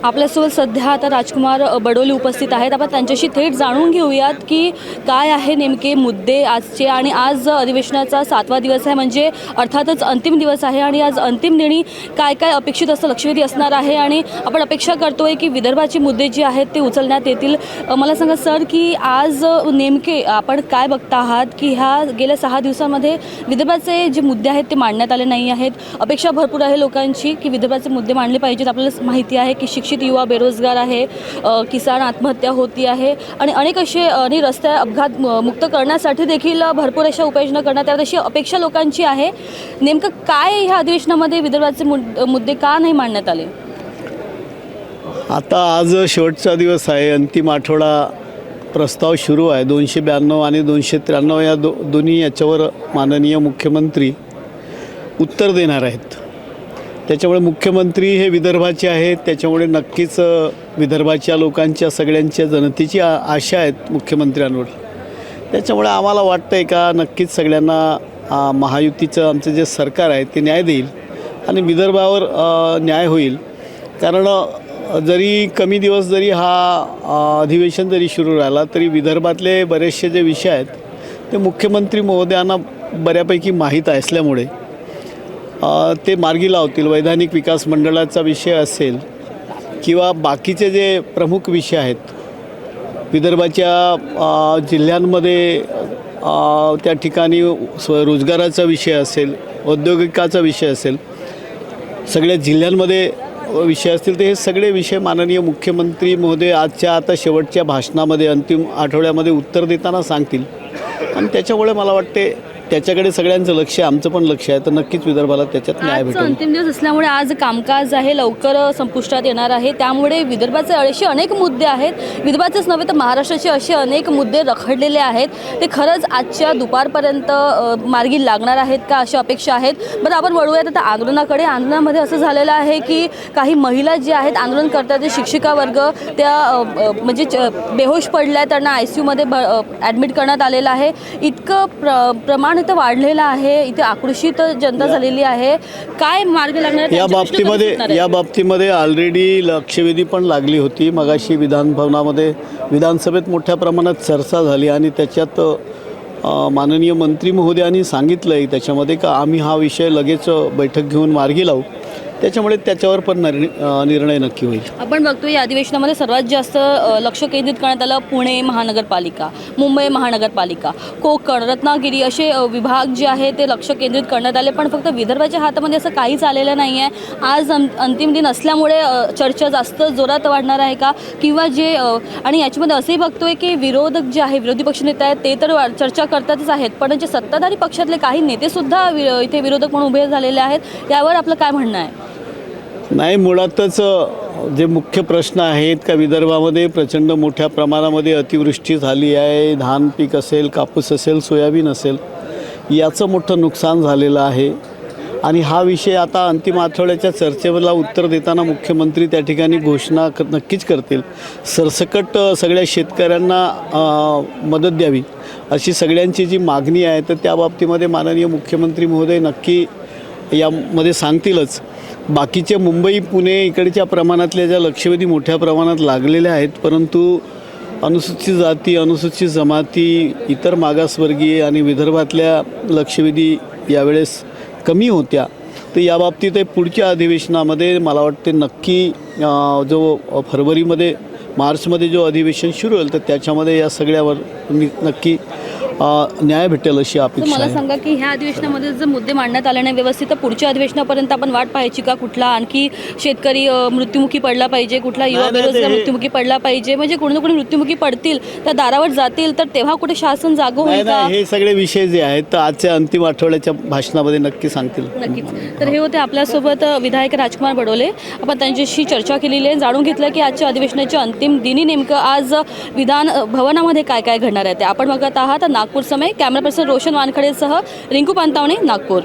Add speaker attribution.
Speaker 1: आपल्यासोबत सध्या आता राजकुमार बडोले उपस्थित आहेत. आपण त्यांच्याशी थेट जाणून घेऊयात की काय आहे नेमके मुद्दे आजचे. आणि आज अधिवेशनाचा 7वा दिवस आहे, म्हणजे अर्थातच अंतिम दिवस आहे. आणि आज अंतिम दिनी काय काय अपेक्षित असं लक्षवेधी असणार आहे आणि आपण अपेक्षा करतोय की विदर्भाचे मुद्दे जे आहेत ते उचलण्यात येतील. मला सांगा सर की आज नेमके आपण काय बघता आहात की ह्या गेल्या 6 दिवसांमध्ये विदर्भाचे जे मुद्दे आहेत ते मांडण्यात आले नाही आहेत. अपेक्षा भरपूर आहे लोकांची की विदर्भाचे मुद्दे मांडले पाहिजेत. आपल्याला माहिती आहे की शिक्षित युवा बेरोजगार आहे, किसान आत्महत्या होती आहे आणि अनेक असे आणि रस्ते अपघात मुक्त करण्यासाठी देखील भरपूर अशा उपाययोजना करण्यात याव्यात अशी अपेक्षा लोकांची आहे. नेमकं काय ह्या अधिवेशनामध्ये विदर्भाचे मुद्दे का नाही मांडण्यात आले?
Speaker 2: आता आज शेवटचा दिवस आहे, अंतिम आठवडा प्रस्ताव सुरू आहे. 292 आणि 293 या दोन्ही याच्यावर माननीय मुख्यमंत्री उत्तर देणार आहेत. त्याच्यामुळे मुख्यमंत्री हे विदर्भाचे आहेत, त्याच्यामुळे नक्कीच विदर्भाच्या लोकांच्या सगळ्यांच्या जनतेची आशा आहेत मुख्यमंत्र्यांवर. त्याच्यामुळे आम्हाला वाटतं आहे का नक्कीच सगळ्यांना महायुतीचं आमचं जे सरकार आहे ते न्याय देईल आणि विदर्भावर न्याय होईल. कारण जरी कमी दिवस जरी हा अधिवेशन जरी सुरू राहिला तरी विदर्भातले बरेचसे जे विषय आहेत ते मुख्यमंत्री महोदयांना बऱ्यापैकी माहीत असल्यामुळे ते मार्गी लावतील. वैधानिक विकास मंडळाचा विषय असेल किंवा बाकीचे जे प्रमुख विषय आहेत विदर्भाच्या जिल्ह्यांमध्ये, त्या ठिकाणी रोजगाराचा विषय असेल, औद्योगिकाचा विषय असेल, सगळ्या जिल्ह्यांमध्ये विषय असतील तर हे सगळे विषय माननीय मुख्यमंत्री महोदय आजच्या आता शेवटच्या भाषणामध्ये अंतिम आठवड्यामध्ये उत्तर देताना सांगतील. आणि त्याच्यामुळे मला वाटते त्याच्याकडे सगळ्यांचं लक्ष आहे, आमचं पण लक्ष आहे, तर नक्कीच विदर्भाला त्याच्यात न्याय भेटेल.
Speaker 1: अंतिम दिवस असल्यामुळे आज कामकाज आहे लवकर संपुष्टात येणार आहे. त्यामुळे विदर्भाचे असे अनेक मुद्दे आहेत, विदर्भाचेच नव्हे तर महाराष्ट्राचे असे अनेक मुद्दे रखडलेले आहेत. ते खरंच आजच्या दुपारपर्यंत मार्गी लागणार आहेत का अशा अपेक्षा आहेत. बरं, आपण वळूयात आता आंदोलनाकडे. आंदोलनामध्ये असं झालेलं आहे की काही महिला जे आहेत आंदोलन करतात ते शिक्षिका वर्ग त्या म्हणजे बेहोश पडल्या, त्यांना ICUमध्ये ॲडमिट करण्यात आलेलं आहे. इतकं प्रमाण इथं वाढलेलं आहे, इथे आक्रोशित जनता झालेली आहे. काय मार्ग लागणार
Speaker 2: या बाबतीमध्ये ऑलरेडी लक्षवेधी पण लागली होती. मगाशी विधानसभेत मोठ्या प्रमाणात चर्चा झाली आणि त्याच्यात माननीय मंत्री महोदयांनी सांगितलं आहे त्याच्यामध्ये का आम्ही हा विषय लगेच बैठक घेऊन मार्गी लावू. त्याच्यामुळे त्याच्यावर पण निर्णय नक्की होईल.
Speaker 1: आपण बघतो या अधिवेशनामध्ये सर्वात जास्त लक्ष केंद्रित करण्यात आलं पुणे महानगरपालिका, मुंबई महानगरपालिका, कोकण, रत्नागिरी असे विभाग जे आहे ते लक्ष केंद्रित करण्यात आले. पण फक्त विदर्भाच्या हातामध्ये असं काहीच आलेलं नाही आहे. आज अंतिम दिन असल्यामुळे चर्चा जास्त जोरात वाढणार आहे का किंवा जे आणि याच्यामध्ये असंही बघतोय की विरोधक जे आहे, विरोधी पक्षनेते आहेत ते तर चर्चा करतातच आहेत, पण जे सत्ताधारी पक्षातले काही नेतेसुद्धा इथे विरोधक म्हणून उभे झालेले आहेत. यावर आपलं काय म्हणणं आहे?
Speaker 2: नाही, मुळातच जे मुख्य प्रश्न आहेत का विदर्भामध्ये प्रचंड मोठ्या प्रमाणामध्ये अतिवृष्टी झाली आहे. धान पीक असेल, कापूस असेल, सोयाबीन असेल, याचं मोठं नुकसान झालेलं आहे. आणि हा विषय आता अंतिम आठवड्याच्या चर्चेला उत्तर देताना मुख्यमंत्री त्या ठिकाणी घोषणा नक्कीच करतील. सरसकट सगळ्या शेतकऱ्यांना मदत द्यावी अशी सगळ्यांची जी मागणी आहे तर त्या बाबतीमध्ये माननीय मुख्यमंत्री महोदय नक्की यामध्ये सांगतीलच. बाकीचे मुंबई पुणे इकडच्या प्रमाणातल्या ज्या लक्षवेधी मोठ्या प्रमाणात लागलेल्या आहेत, परंतु अनुसूचित जाती, अनुसूचित जमाती, इतर मागासवर्गीय आणि विदर्भातल्या लक्षवेधी यावेळेस कमी होत्या. तर या बाबतीत पुढच्या अधिवेशनामध्ये मला वाटते नक्की जो मार्चमध्ये जो अधिवेशन सुरू होईल तर त्याच्यामध्ये या सगळ्यावर नक्की न्याय भेटेल अशी अपेक्षा आहे.
Speaker 1: मला सांगा की ह्या अधिवेशनामध्ये जर मुद्दे मांडण्यात आले नाही व्यवस्थित तर पुढच्या अधिवेशनापर्यंत आपण वाट पाहायची का? कुठला आणखी शेतकरी मृत्युमुखी पडला पाहिजे, कुठला युवा बेरोजगार मृत्युमुखी पडला पाहिजे, म्हणजे कोणी ना कोणी मृत्युमुखी पडतील त्या दारावर जातील तर तेव्हा कुठे शासन जागो होईल का?
Speaker 2: हे सगळे विषय जे आहेत तर आजच्या अंतिम आठवड्याच्या भाषणामध्ये नक्की सांगतील.
Speaker 1: नक्कीच. तर हे होते आपल्यासोबत विधायक राजकुमार बडोले. आपण त्यांच्याशी चर्चा केलेली आहे, जाणून घेतलं की आजच्या अधिवेशनाच्या अंतिम दिनी नेमकं आज विधान भवनामध्ये काय काय घडणार आहे ते आपण बघत आहात. नागपूर समय कॅमेरा पर्सन रोशन वानखडेसह रिंकू पानतावणे, नागपूर.